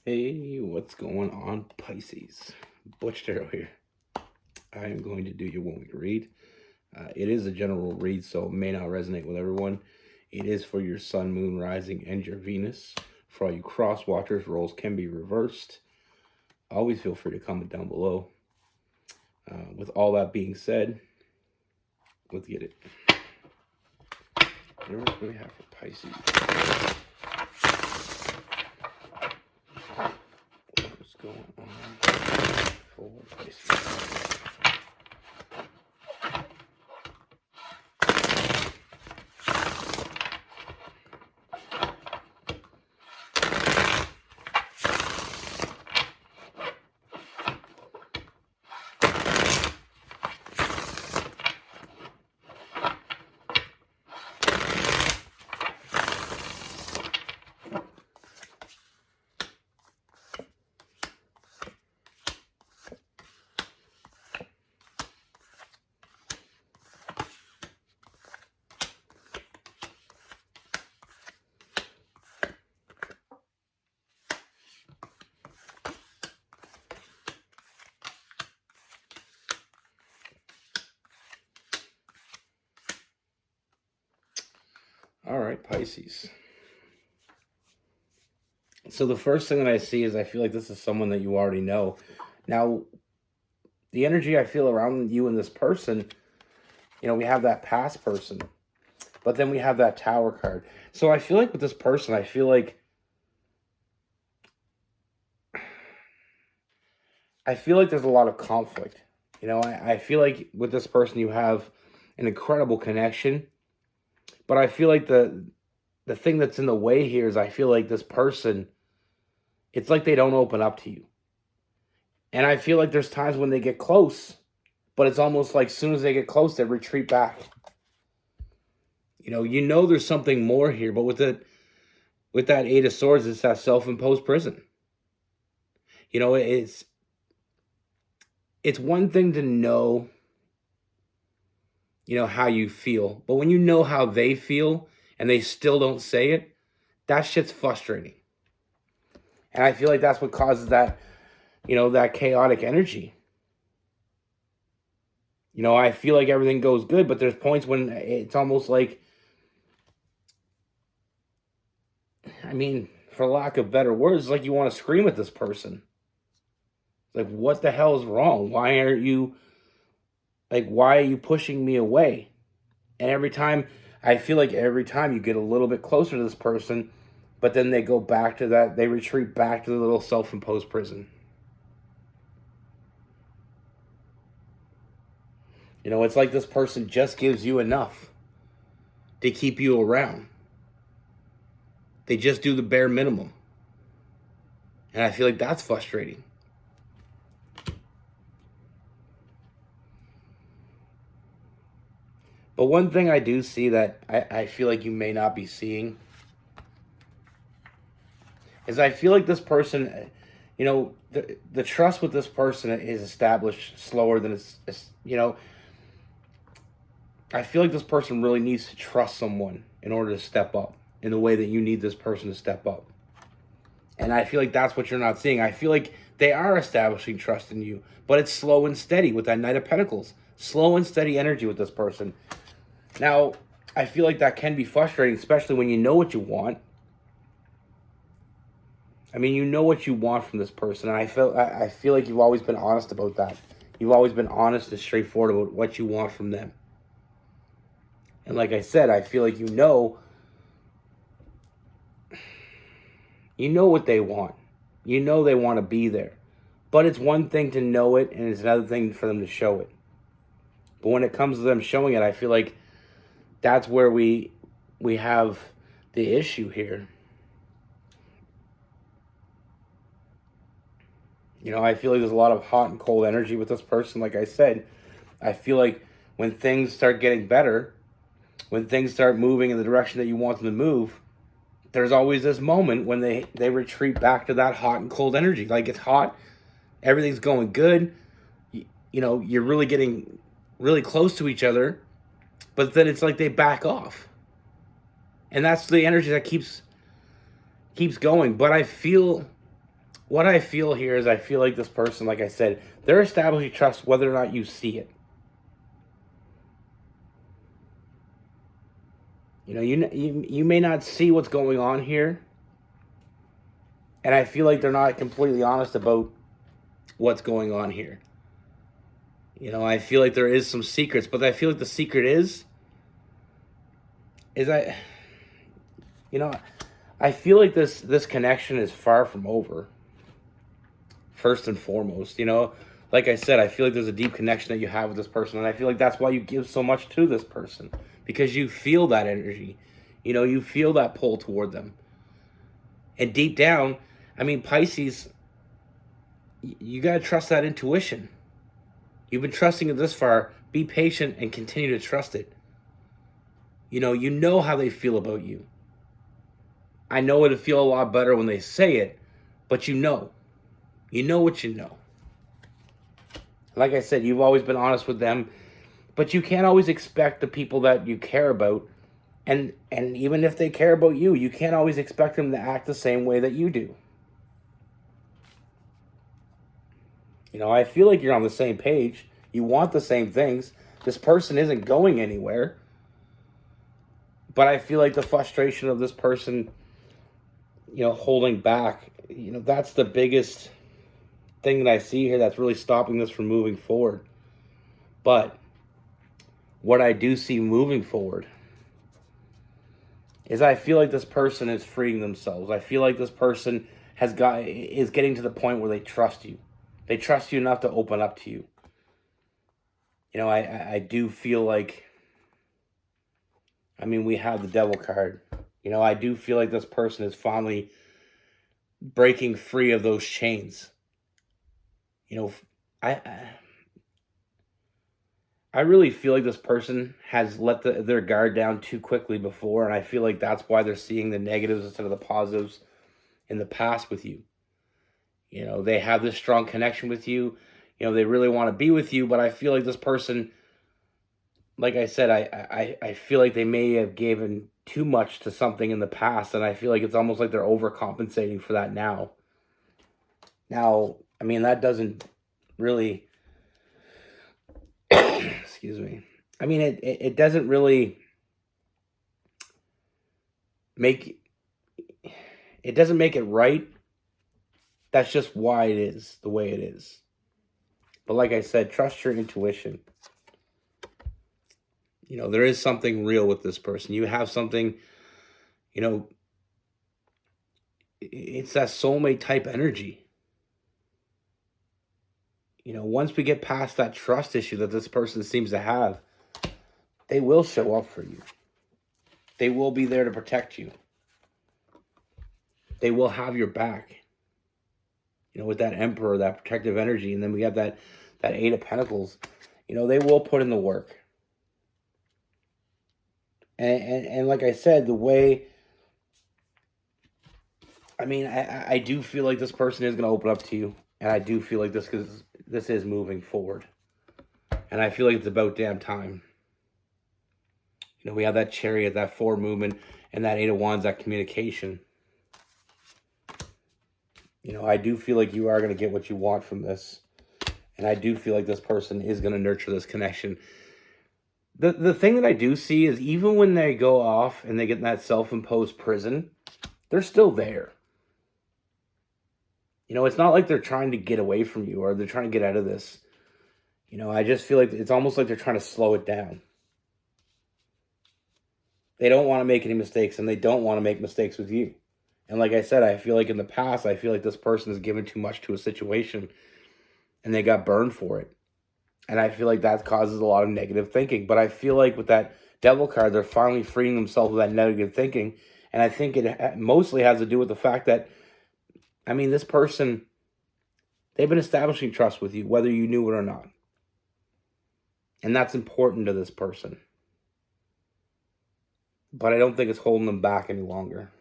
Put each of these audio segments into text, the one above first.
Hey, what's going on, Pisces? Butch here. I am going to do your 1 week read. It is a general read, so it may not resonate with everyone. It is for your sun, moon, rising, and your Venus. For all you cross watchers, roles can be reversed. Always feel free to comment down below. With all that being said, let's get it. What do we have for Pisces? What's going on for Pisces? All right, Pisces. So the first thing that I see is I feel like this is someone that you already know. Now, the energy I feel around you and this person, we have that past person, but then we have that Tower card. So I feel like with this person, I feel like there's a lot of conflict. I feel like with this person, you have an incredible connection, but I feel like the thing that's in the way here is I feel like this person, it's like they don't open up to you. And I feel like there's times when they get close, but it's almost like as soon as they get close, they retreat back. There's something more here, but with that Eight of Swords, it's that self-imposed prison. It's one thing to know, how you feel, but when you know how they feel and they still don't say it, that shit's frustrating. And I feel like that's what causes that, that chaotic energy. I feel like everything goes good, but there's points when it's almost like, for lack of better words, like you want to scream at this person. Like, what the hell is wrong? Why are you pushing me away? And I feel like every time you get a little bit closer to this person, but then they go back to that, they retreat back to the little self-imposed prison. It's like this person just gives you enough to keep you around. They just do the bare minimum. And I feel like that's frustrating. But one thing I do see that I feel like you may not be seeing is I feel like this person, the trust with this person is established slower than I feel like this person really needs to trust someone in order to step up in the way that you need this person to step up. And I feel like that's what you're not seeing. I feel like they are establishing trust in you, but it's slow and steady with that Knight of Pentacles. Slow and steady energy with this person. Now, I feel like that can be frustrating, especially when you know what you want. You know what you want from this person, and I feel like you've always been honest about that. You've always been honest and straightforward about what you want from them. And like I said, I feel like you know what they want. You know they want to be there. But it's one thing to know it, and it's another thing for them to show it. But when it comes to them showing it, I feel like that's where we have the issue here. I feel like there's a lot of hot and cold energy with this person. Like I said, I feel like when things start getting better, when things start moving in the direction that you want them to move, there's always this moment when they retreat back to that hot and cold energy. Like, it's hot, everything's going good, you're really getting really close to each other, but then it's like they back off. And that's the energy that keeps going. But I feel what I feel here is I feel like this person, like I said, they're establishing trust whether or not you see it. You know, you may not see what's going on here, and I feel like they're not completely honest about what's going on here. You know, I feel like there is some secrets, but I feel like the secret is I, you know, I feel like this connection is far from over. First and foremost, you know, like I said, I feel like there's a deep connection that you have with this person, and I feel like that's why you give so much to this person, because you feel that energy. You know, you feel that pull toward them. And deep down, I mean, Pisces, you got to trust that intuition. You've been trusting it this far. Be patient and continue to trust it. You know how they feel about you. I know it'll feel a lot better when they say it, but you know. You know what you know. Like I said, you've always been honest with them, but you can't always expect the people that you care about, and even if they care about you, you can't always expect them to act the same way that you do. You know, I feel like you're on the same page. You want the same things. This person isn't going anywhere. But I feel like the frustration of this person, holding back, that's the biggest thing that I see here that's really stopping this from moving forward. But what I do see moving forward is I feel like this person is freeing themselves. I feel like this person is getting to the point where they trust you. They trust you enough to open up to you. I do feel like, we have the devil card. I do feel like this person is finally breaking free of those chains. I really feel like this person has let their guard down too quickly before, and I feel like that's why they're seeing the negatives instead of the positives in the past with you. They have this strong connection with you. They really want to be with you, but I feel like this person, like I said, I feel like they may have given too much to something in the past, and I feel like it's almost like they're overcompensating for that now. Now, that doesn't really, excuse me. It doesn't really it doesn't make it right. That's just why it is the way it is. But like I said, trust your intuition. There is something real with this person. You have something, it's that soulmate type energy. Once we get past that trust issue that this person seems to have, they will show up for you. They will be there to protect you. They will have your back. With that Emperor, that protective energy, and then we have that Eight of Pentacles. They will put in the work. And like I said, the way, I do feel like this person is going to open up to you, and I do feel like this is moving forward, and I feel like it's about damn time. We have that Chariot, that forward movement, and that Eight of Wands, that communication. I do feel like you are going to get what you want from this, and I do feel like this person is going to nurture this connection. The thing that I do see is even when they go off and they get in that self-imposed prison, they're still there. It's not like they're trying to get away from you or they're trying to get out of this. I just feel like it's almost like they're trying to slow it down. They don't want to make any mistakes, and they don't want to make mistakes with you. And like I said, I feel like in the past, I feel like this person has given too much to a situation and they got burned for it. And I feel like that causes a lot of negative thinking. But I feel like with that Devil card, they're finally freeing themselves of that negative thinking. And I think it mostly has to do with the fact that, this person, they've been establishing trust with you, whether you knew it or not. And that's important to this person. But I don't think it's holding them back any longer.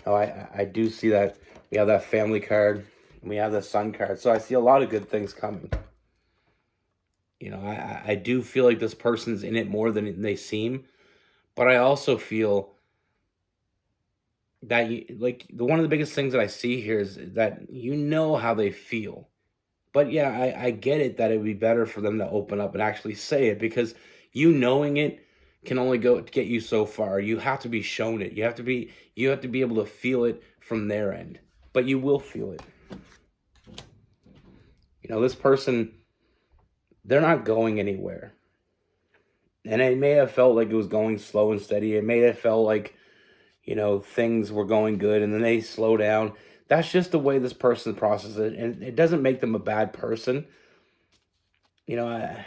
Oh, I do see that we have that Family card, and we have the Sun card. So I see a lot of good things coming. I do feel like this person's in it more than they seem. But I also feel that you like the one of the biggest things that I see here is that you know how they feel. But yeah, I get it that it would be better for them to open up and actually say it, because you knowing it can only go get you so far. You have to be shown it. You have to be able to feel it from their end. But you will feel it. This person, they're not going anywhere. And it may have felt like it was going slow and steady. It may have felt like, things were going good and then they slow down. That's just the way this person processes it. And it doesn't make them a bad person. I'm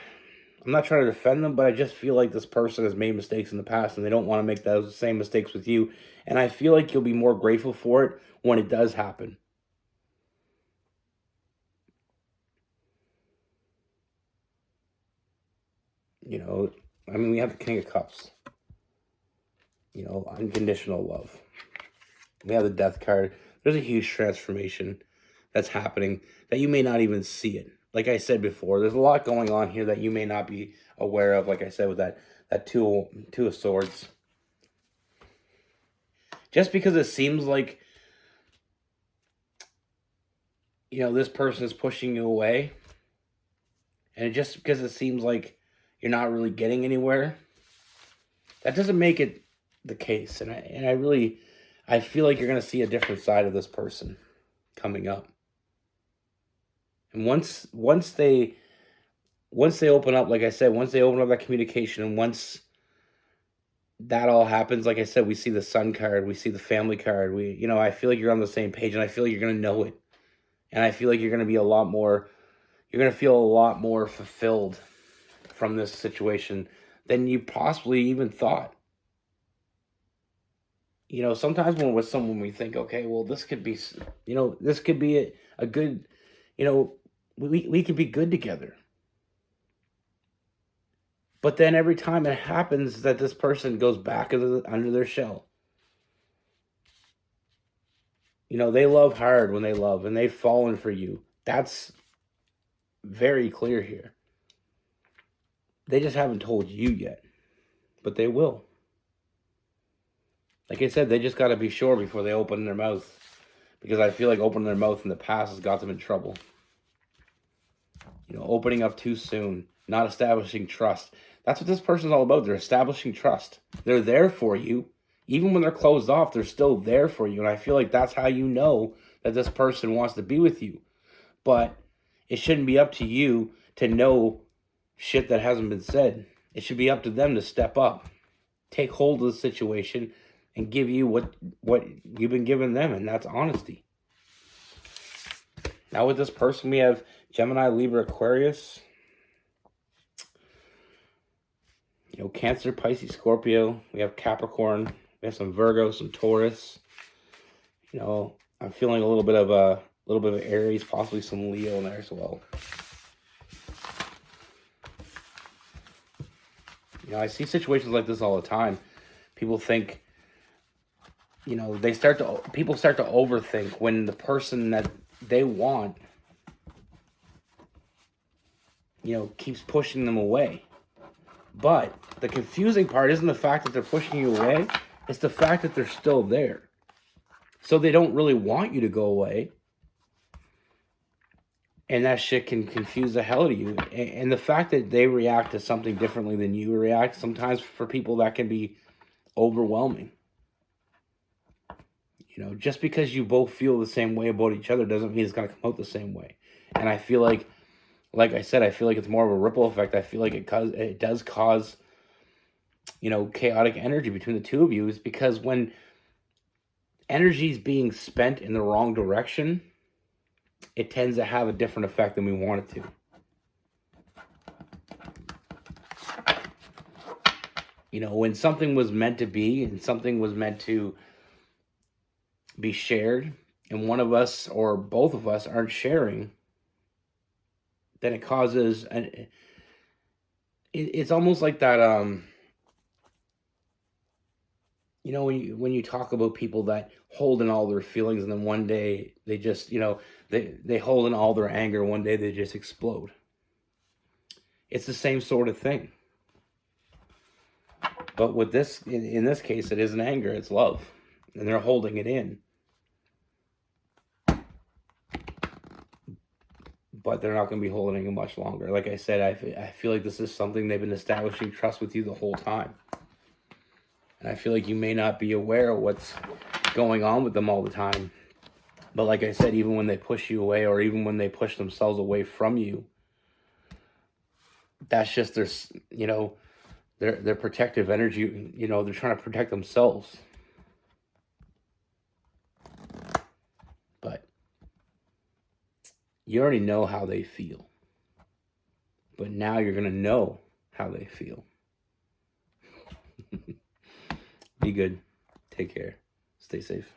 not trying to defend them, but I just feel like this person has made mistakes in the past and they don't want to make those same mistakes with you. And I feel like you'll be more grateful for it when it does happen. We have the King of Cups, unconditional love. We have the Death card. There's a huge transformation that's happening that you may not even see it. Like I said before, there's a lot going on here that you may not be aware of. Like I said, with that two of swords. Just because it seems like, this person is pushing you away, and just because it seems like you're not really getting anywhere, that doesn't make it the case. And I feel like you're going to see a different side of this person coming up. And once they open up, like I said, once they open up that communication, and once that all happens, like I said, we see the Sun card, we see the Family card. I feel like you're on the same page, and I feel like you're going to know it. And I feel like you're going to be you're going to feel a lot more fulfilled from this situation than you possibly even thought. Sometimes when we're with someone, we think, okay, well, this could be, this could be a good, we could be good together. But then every time it happens that this person goes back under their shell. They love hard when they love, and they've fallen for you. That's very clear here. They just haven't told you yet, but they will. Like I said, they just got to be sure before they open their mouth, because I feel like opening their mouth in the past has got them in trouble. Opening up too soon, not establishing trust. That's what this person's all about. They're establishing trust. They're there for you. Even when they're closed off, they're still there for you. And I feel like that's how you know that this person wants to be with you. But it shouldn't be up to you to know shit that hasn't been said. It should be up to them to step up, take hold of the situation, and give you what you've been giving them, and that's honesty. Now with this person, we have Gemini, Libra, Aquarius, Cancer, Pisces, Scorpio. We have Capricorn. We have some Virgo, some Taurus. I'm feeling a little bit of Aries, possibly some Leo in there as well. I see situations like this all the time. People think, people start to overthink when the person that they want, keeps pushing them away. But the confusing part isn't the fact that they're pushing you away. It's the fact that they're still there. So they don't really want you to go away. And that shit can confuse the hell out of you. And the fact that they react to something differently than you react, sometimes for people that can be overwhelming. Just because you both feel the same way about each other doesn't mean it's going to come out the same way. And I feel like I said, I feel like it's more of a ripple effect. I feel like it does cause, chaotic energy between the two of you, is because when energy is being spent in the wrong direction, it tends to have a different effect than we want it to. When something was meant to be and something was meant to be shared, and one of us or both of us aren't sharing, then it causes it's almost like that. When you talk about people that hold in all their feelings, and then one day they just, they hold in all their anger, one day they just explode. It's the same sort of thing. But with this, in this case, it isn't anger, it's love. and they're holding it in. But they're not going to be holding it much longer. Like I said, I feel like this is something they've been establishing trust with you the whole time. And I feel like you may not be aware of what's going on with them all the time. But like I said, even when they push you away, or even when they push themselves away from you, that's just their, you know, their protective energy. You know, they're trying to protect themselves. But you already know how they feel. But now you're going to know how they feel. Be good. Take care. Stay safe.